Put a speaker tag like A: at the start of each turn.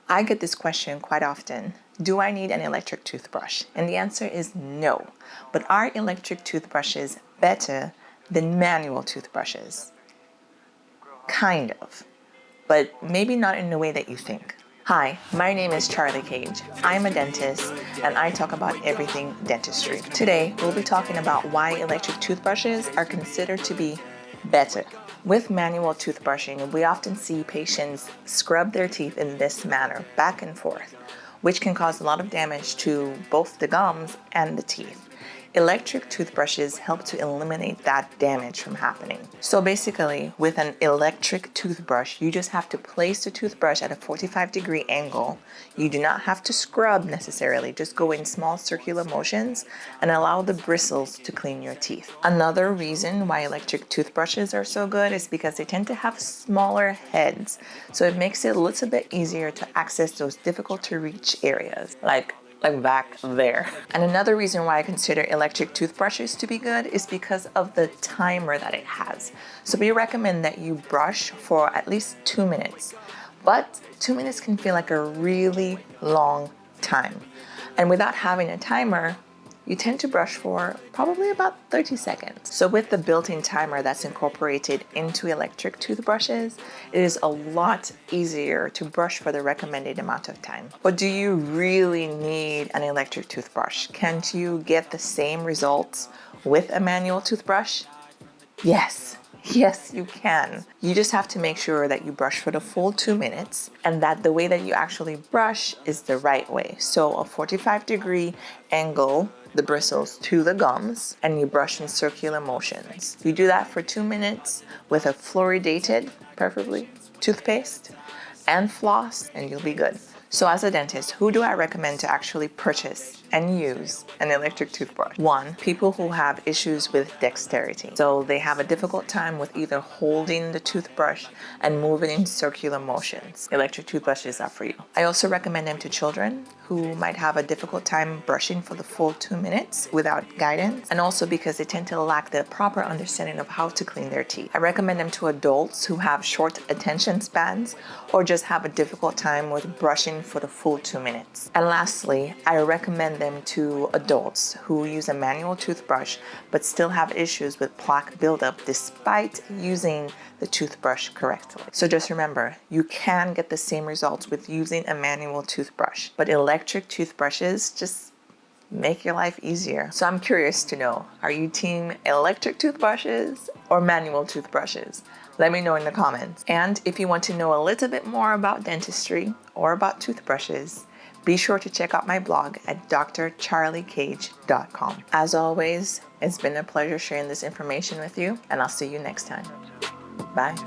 A: I get this question quite often. Do I need an electric toothbrush? And the answer is no. But are electric toothbrushes better than manual toothbrushes? Kind of, but maybe not in the way that you think. Hi, my name is Charlie Cage. I'm a dentist and I talk about everything dentistry. Today, we'll be talking about why electric toothbrushes are considered to be better. With manual toothbrushing, we often see patients scrub their teeth in this manner, back and forth, which can cause a lot of damage to both the gums and the teeth. Electric toothbrushes help to eliminate that damage from happening. So basically, with an electric toothbrush, you just have to place the toothbrush at a 45-degree angle. You do not have to scrub necessarily, just go in small circular motions and allow the bristles to clean your teeth. Another reason why electric toothbrushes are so good is because they tend to have smaller heads. So it makes it a little bit easier to access those difficult to reach areas, like back there. And another reason why I consider electric toothbrushes to be good is because of the timer that it has. So we recommend that you brush for at least 2 minutes, but 2 minutes can feel like a really long time. And without having a timer, you tend to brush for probably about 30 seconds. So with the built-in timer that's incorporated into electric toothbrushes, it is a lot easier to brush for the recommended amount of time. But do you really need an electric toothbrush? Can't you get the same results with a manual toothbrush? Yes. Yes, you can. You just have to make sure that you brush for the full 2 minutes and that the way that you actually brush is the right way. So a 45-degree angle, the bristles to the gums, and you brush in circular motions. You do that for 2 minutes with a fluoridated, preferably, toothpaste and floss, and you'll be good. So as a dentist, who do I recommend to actually purchase and use an electric toothbrush? One, people who have issues with dexterity. So they have a difficult time with either holding the toothbrush and moving in circular motions. Electric toothbrushes are for you. I also recommend them to children who might have a difficult time brushing for the full 2 minutes without guidance, and also because they tend to lack the proper understanding of how to clean their teeth. I recommend them to adults who have short attention spans or just have a difficult time with brushing for the full 2 minutes. And lastly, I recommend them to adults who use a manual toothbrush but still have issues with plaque buildup despite using the toothbrush correctly. So just remember, you can get the same results with using a manual toothbrush, but electric toothbrushes just make your life easier. So I'm curious to know, are you team electric toothbrushes or manual toothbrushes? Let me know in the comments. And if you want to know a little bit more about dentistry or about toothbrushes, be sure to check out my blog at drcharliecage.com. As always, it's been a pleasure sharing this information with you, and I'll see you next time. Bye.